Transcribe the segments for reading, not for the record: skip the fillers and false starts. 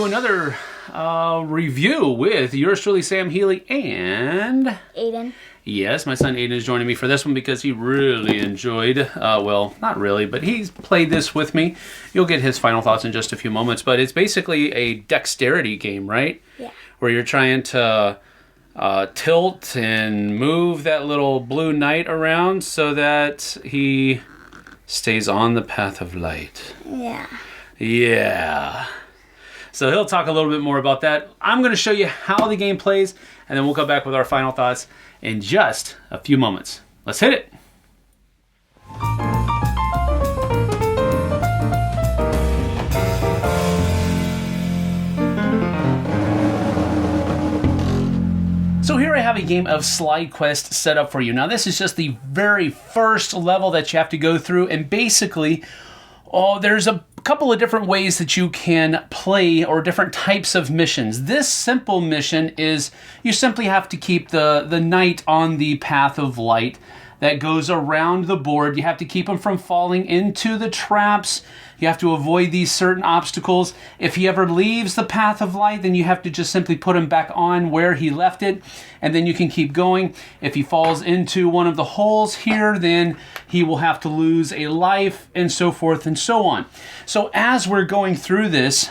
to another review with yours truly, Sam Healy, and... Aedan. Yes, my son Aedan is joining me for this one because he really enjoyed, well, not really, but he's played this with me. You'll get his final thoughts in just a few moments, but it's basically a dexterity game, right? Yeah. Where you're trying to tilt and move that little blue knight around so that he stays on the path of light. Yeah. Yeah. So he'll talk a little bit more about that. I'm going to show you how the game plays, and then we'll come back with our final thoughts in just a few moments. Let's hit it. So here I have a game of Slide Quest set up for you. Now this is just the very first level that you have to go through, and basically, there's a couple of different ways that you can play, or different types of missions. This simple mission is you simply have to keep the knight on the path of light that goes around the board. You have to keep him from falling into the traps. You have to avoid these certain obstacles. If he ever leaves the path of light, then you have to just simply put him back on where he left it, and then you can keep going. If he falls into one of the holes here, then he will have to lose a life, and so forth and so on. So as we're going through this,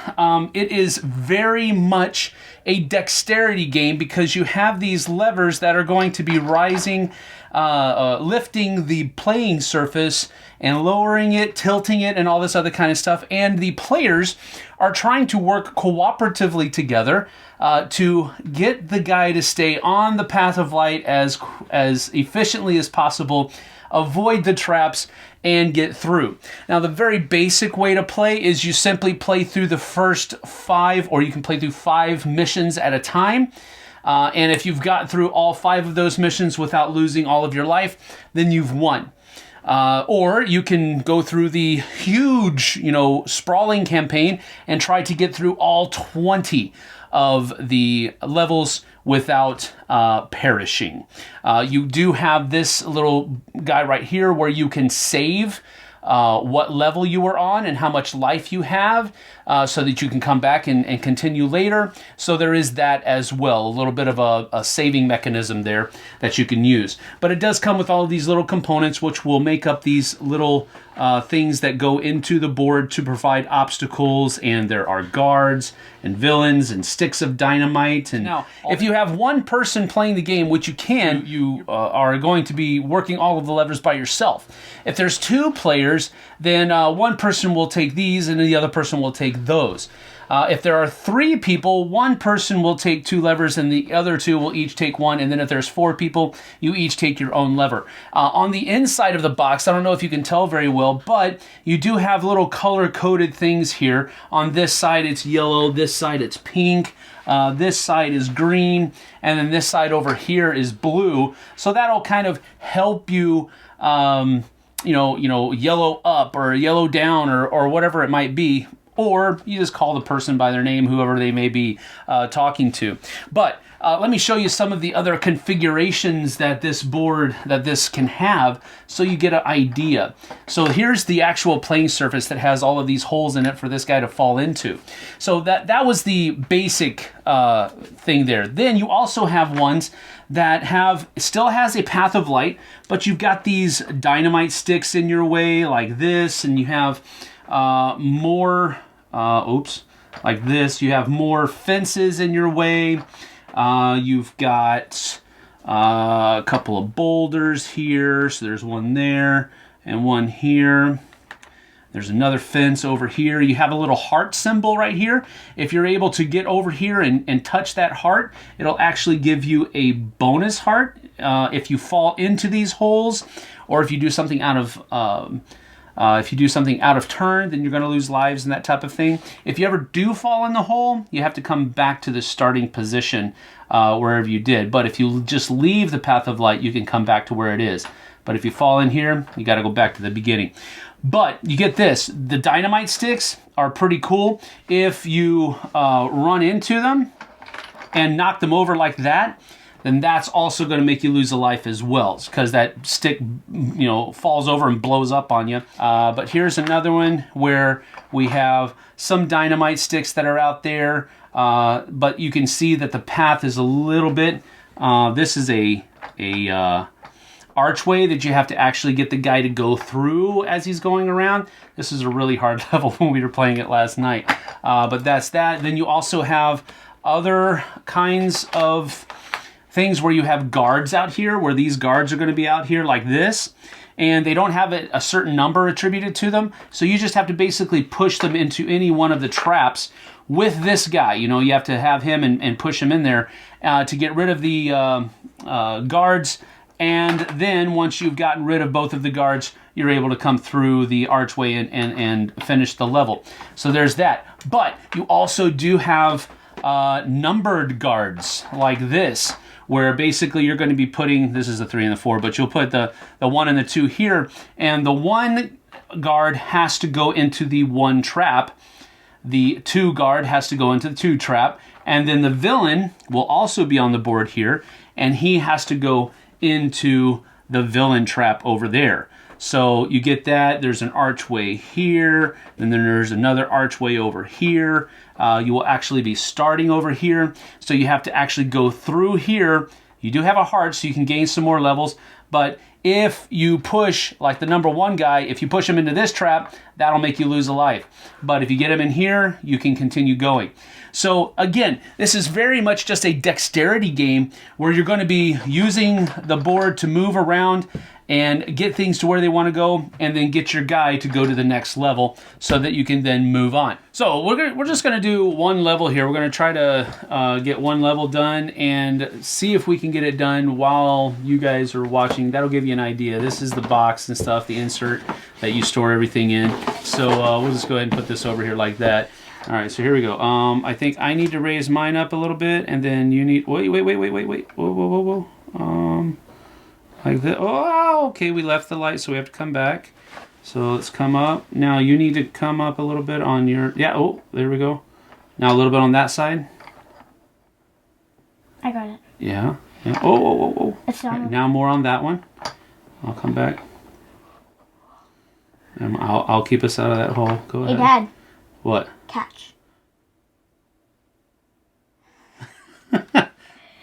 it is very much a dexterity game because you have these levers that are going to be rising, lifting the playing surface and lowering it, tilting it, and all this other kind of stuff. And the players are trying to work cooperatively together to get the guy to stay on the path of light as efficiently as possible, avoid the traps, and get through. Now, the very basic way to play is you simply play through the first 5, or you can play through 5 missions at a time. And if you've got through all 5 of those missions without losing all of your life, then you've won. Or you can go through the huge, sprawling campaign and try to get through all 20 of the levels without perishing. You do have this little guy right here where you can save what level you were on and how much life you have, so that you can come back and continue later. So there is that as well, a little bit of a saving mechanism there that you can use. But it does come with all of these little components which will make up these little things that go into the board to provide obstacles, and there are guards and villains and sticks of dynamite. And now, if you have one person playing the game, which you can, you are going to be working all of the levers by yourself. If there's 2 players, then one person will take these and the other person will take those. If there are 3 people, one person will take 2 levers and the other 2 will each take 1. And then if there's 4 people, you each take your own lever. On the inside of the box, I don't know if you can tell very well, but you do have little color-coded things here. On this side, it's yellow. This side, it's pink. This side is green. And then this side over here is blue. So that'll kind of help you, yellow up or yellow down or whatever it might be. Or you just call the person by their name, whoever they may be talking to. But let me show you some of the other configurations that this can have, so you get an idea. So here's the actual playing surface that has all of these holes in it for this guy to fall into. So that was the basic thing there. Then you also have ones that still has a path of light, but you've got these dynamite sticks in your way like this, and you have more, like this. You have more fences in your way. You've got a couple of boulders here. So there's one there and one here. There's another fence over here. You have a little heart symbol right here. If you're able to get over here and touch that heart, it'll actually give you a bonus heart if you fall into these holes, or if you do something out of turn, then you're going to lose lives and that type of thing. If you ever do fall in the hole, you have to come back to the starting position wherever you did. But if you just leave the path of light, you can come back to where it is. But if you fall in here, you got to go back to the beginning. But you get this. The dynamite sticks are pretty cool. If you run into them and knock them over like that, then that's also going to make you lose a life as well, because that stick, falls over and blows up on you. But here's another one where we have some dynamite sticks that are out there, but you can see that the path is a little bit. This is a archway that you have to actually get the guy to go through as he's going around. This is a really hard level when we were playing it last night. But that's that. Then you also have other kinds of things where you have guards out here, where these guards are going to be out here like this, and they don't have a certain number attributed to them, so you just have to basically push them into any one of the traps with this guy. You have to have him and push him in there to get rid of the guards, and then once you've gotten rid of both of the guards, you're able to come through the archway and finish the level. So there's that. But you also do have numbered guards like this, where basically you're going to be putting, this is the 3 and the 4, but you'll put the 1 and the 2 here, and the 1 guard has to go into the 1 trap, the 2 guard has to go into the 2 trap, and then the villain will also be on the board here, and he has to go into the villain trap over there. So you get that. There's an archway here, and then there's another archway over here. You will actually be starting over here, so you have to actually go through here. You do have a heart, so you can gain some more levels, but if you push, like the number 1 guy, if you push him into this trap, that'll make you lose a life. But if you get him in here, you can continue going. So again, this is very much just a dexterity game where you're going to be using the board to move around and get things to where they want to go, and then get your guy to go to the next level so that you can then move on. So we're just going to do 1 level here. We're going to try to get 1 level done and see if we can get it done while you guys are watching. That'll give you an idea. This is the box and stuff, the insert that you store everything in. So we'll just go ahead and put this over here like that. All right, so here we go. I think I need to raise mine up a little bit, and then you need, wait. Whoa. Like that. Oh, okay, we left the light, so we have to come back. So let's come up. Now you need to come up a little bit on your, there we go. Now a little bit on that side. I got it. Yeah. Oh. It's right, now more on that one. I'll come back. And I'll keep us out of that hole. Go ahead. Hey, Dad. What? Catch. All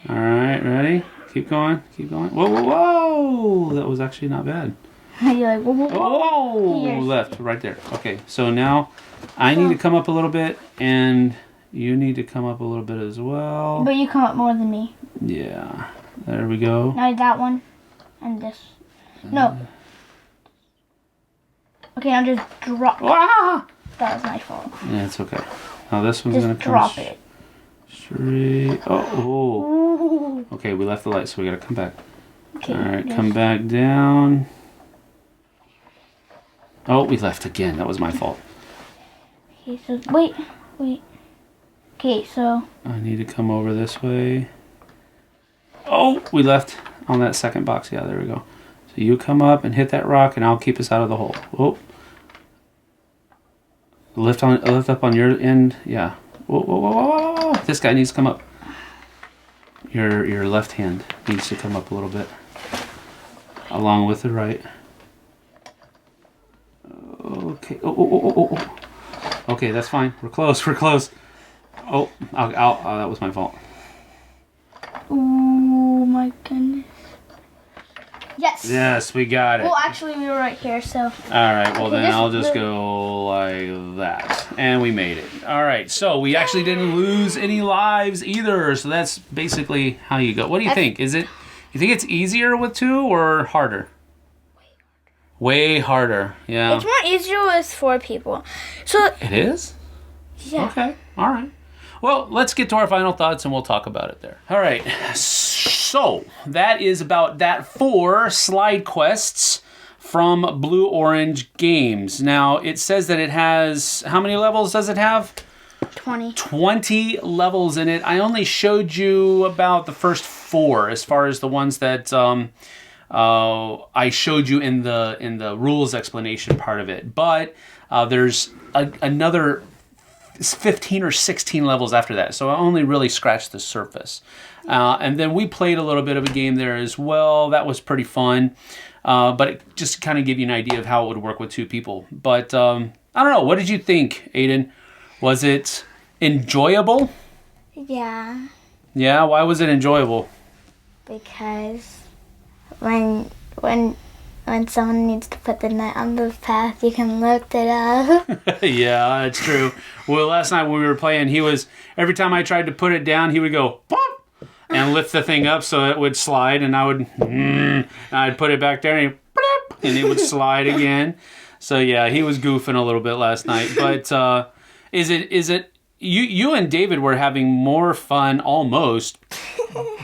right, ready? Keep going. Whoa. That was actually not bad. You're like, whoa. Oh, left, right there. Okay, so now I need to come up a little bit, and you need to come up a little bit as well. But you come up more than me. Yeah, there we go. Now that one, and this. No. Okay, now just drop. Ah! That was my fault. Yeah, it's okay. Now this one's just going to come drop it. straight. Oh. Ooh. Okay, we left the light, so we got to come back. Okay, all right, come back down. Oh, we left again. That was my fault. Okay, so wait. Okay, so I need to come over this way. Oh, we left on that second box. Yeah, there we go. So you come up and hit that rock, and I'll keep us out of the hole. Oh. Lift up on your end. Yeah. Whoa. This guy needs to come up. Your left hand needs to come up a little bit, along with the right. Okay. Oh. Okay, that's fine. We're close. Oh, that was my fault. oh my goodness. Yes, we got it. Well, actually, we were right here, so. All right, well, Okay, then I'll just go like that. And we made it. All right, so we actually didn't lose any lives either. So that's basically how you go. What do you think? You think it's easier with 2 or harder? Way harder, yeah. It's more easier with 4 people. So. It is? Yeah. Okay, all right. Well, let's get to our final thoughts and we'll talk about it there. All right, so that is about that 4 slide quests from Blue Orange Games. Now, it says that it has, how many levels does it have? 20. 20 levels in it. I only showed you about the first 4 as far as the ones that I showed you in the rules explanation part of it. But there's another 15 or 16 levels after that. So I only really scratched the surface. And then we played a little bit of a game there as well. That was pretty fun. But it just kind of give you an idea of how it would work with two people. But I don't know. What did you think, Aedan? Was it enjoyable? Yeah. Yeah? Why was it enjoyable? Because when someone needs to put the net on the path, you can look it up. Yeah, that's true. Well, last night when we were playing, every time I tried to put it down, he would go, pop! And lift the thing up so it would slide, and I'd put it back there, and it would slide again. So yeah, he was goofing a little bit last night. But is it you and David were having more fun almost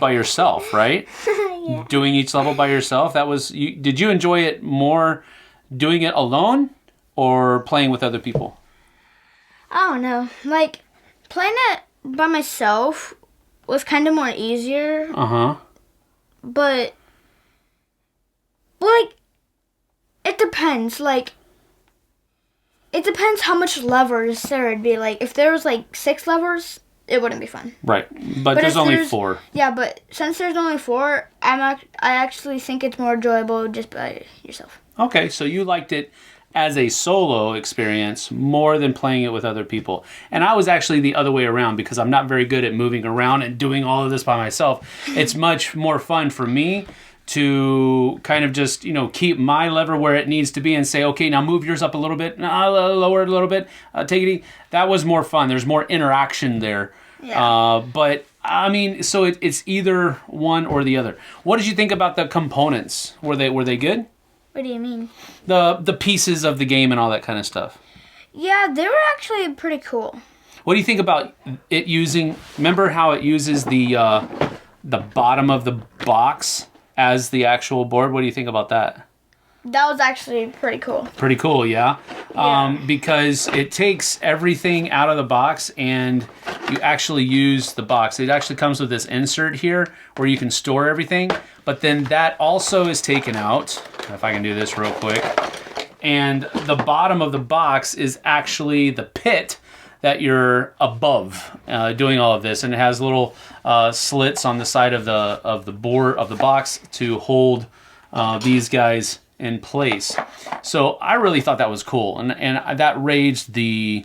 by yourself, right? Yeah. Doing each level by yourself. Did you enjoy it more doing it alone or playing with other people? I don't know. Like, playing it by myself was kind of more easier. Uh-huh. But, like, it depends. Like, it depends how much levers there would be. Like, if there was, like, 6 levers, it wouldn't be fun. Right. But there's only 4. Yeah, but since there's only 4, I actually think it's more enjoyable just by yourself. Okay, so you liked it as a solo experience more than playing it with other people. And I was actually the other way around because I'm not very good at moving around and doing all of this by myself. It's much more fun for me to kind of just, keep my lever where it needs to be and say, okay, now move yours up a little bit, lower it a little bit, take it easy. That was more fun. There's more interaction there. Yeah. But, I mean, so it's either one or the other. What did you think about the components? Were they good? What do you mean? The pieces of the game and all that kind of stuff. Yeah, they were actually pretty cool. What do you think about it using? Remember how it uses the bottom of the box as the actual board? What do you think about that? That was actually pretty cool. Pretty cool, yeah. Yeah. Because it takes everything out of the box and you actually use the box. It actually comes with this insert here where you can store everything, but then that also is taken out. If I can do this real quick. And the bottom of the box is actually the pit that you're above doing all of this, and it has little slits on the side of the board of the box to hold these guys in place. So I really thought that was cool, and that raised the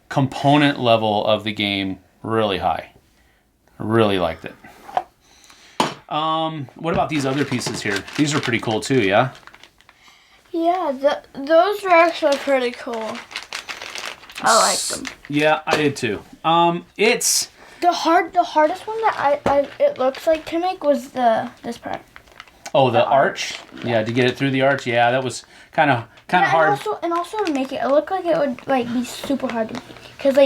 component level of the game really high. I really liked it. What about these other pieces here? These are pretty cool too, yeah? Yeah, those were actually pretty cool. I like them. Yeah, I did too. It's the hardest one that it looks like to make was this part. Oh, the arch? Yeah, to get it through the arch. Yeah, that was kind of hard. And also to make it looked like it would be super hard to make because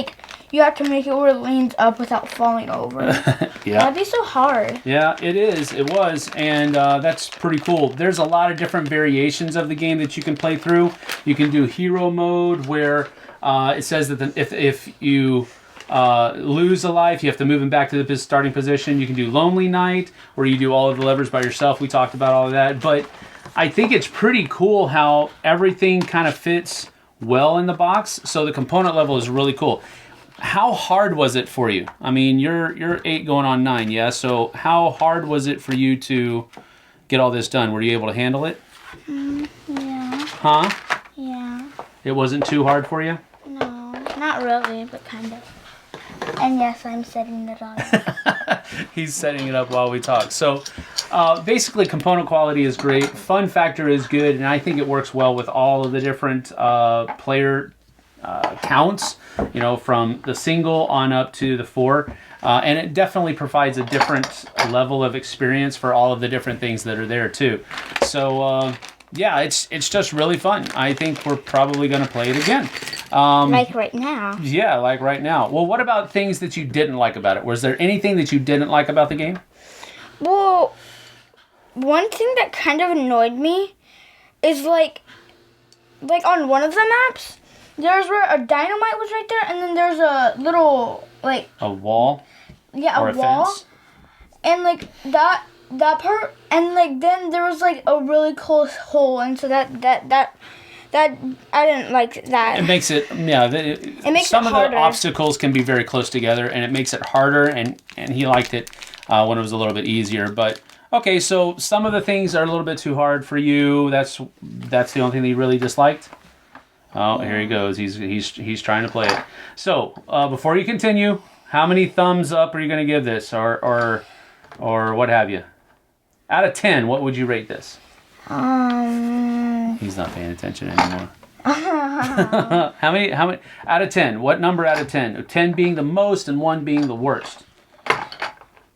you have to make it where it leans up without falling over. Yeah, that'd be so hard. Yeah, it is. It was, and that's pretty cool. There's a lot of different variations of the game that you can play through. You can do hero mode where it says that if you lose a life, you have to move him back to the starting position. You can do Lonely Night, where you do all of the levers by yourself. We talked about all of that. But I think it's pretty cool how everything kind of fits well in the box. So the component level is really cool. How hard was it for you? I mean, you're 8 going on 9, yeah? So how hard was it for you to get all this done? Were you able to handle it? Yeah. Huh? Yeah. It wasn't too hard for you? No, not really, but kind of. And yes, I'm setting it all up. He's setting it up while we talk. So basically, component quality is great. Fun factor is good, and I think it works well with all of the different player counts, from the single on up to the 4. And it definitely provides a different level of experience for all of the different things that are there, too. So, yeah, it's just really fun. I think we're probably going to play it again. Like right now. Yeah, like right now. Well, what about things that you didn't like about it? Was there anything that you didn't like about the game? Well, one thing that kind of annoyed me is like on one of the maps, there's where a dynamite was right there, and then there's a little a wall. Yeah, or a wall, fence? and that part, and then there was a really close hole, and so that That I didn't like that. It makes it, yeah. makes some it of harder. the obstacles can be very close together, and it makes it harder. And he liked it when it was a little bit easier. But okay, so some of the things are a little bit too hard for you. That's the only thing that you really disliked. Oh, here he goes. He's trying to play it. So before you continue, how many thumbs up are you going to give this, or what have you? Out of 10, what would you rate this? He's not paying attention anymore. How many out of 10? What number out of 10? 10 being the most and 1 being the worst.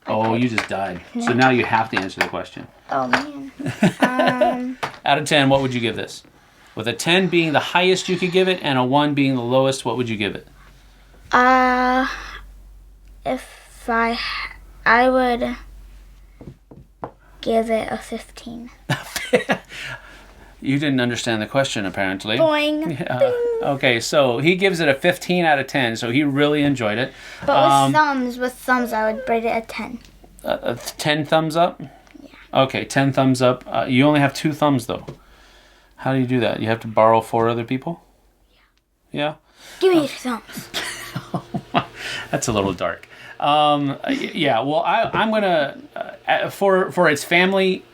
Oh, you just died. So now you have to answer the question. Oh man. Out of 10, what would you give this? With a 10 being the highest you could give it and a 1 being the lowest, what would you give it? If I would give it a 15. You didn't understand the question, apparently. Boing. Yeah. Okay, so he gives it a 15 out of 10, so he really enjoyed it. But with thumbs, I would rate it a 10. 10 thumbs up? Yeah. Okay, 10 thumbs up. You only have 2 thumbs, though. How do you do that? You have to borrow 4 other people? Yeah? Give me 2 thumbs. That's a little dark. Yeah, well, I'm going to, for its family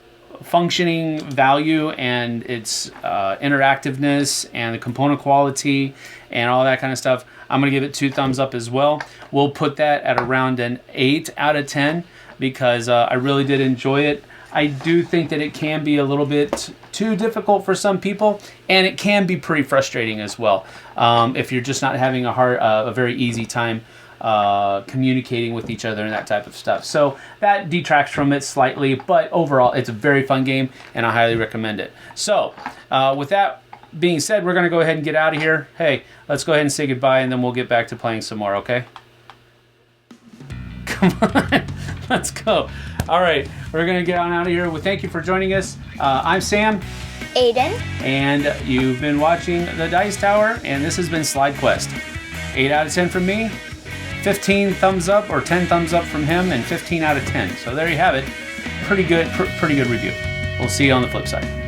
functioning value and its interactiveness and the component quality and all that kind of stuff, I'm going to give it 2 thumbs up as well. We'll put that at around an 8 out of 10 because I really did enjoy it. I do think that it can be a little bit too difficult for some people, and it can be pretty frustrating as well if you're just not having a very easy time communicating with each other and that type of stuff. So that detracts from it slightly, but overall it's a very fun game and I highly recommend it. So with that being said, we're going to go ahead and get out of here. Hey, let's go ahead and say goodbye and then we'll get back to playing some more, okay? Come on, let's go. All right, we're going to get on out of here. Well, thank you for joining us. I'm Sam. Aiden. And you've been watching The Dice Tower, and this has been Slide Quest. 8 out of 10 from me. 15 thumbs up or 10 thumbs up from him, and 15 out of 10. So there you have it. Pretty good review. We'll see you on the flip side.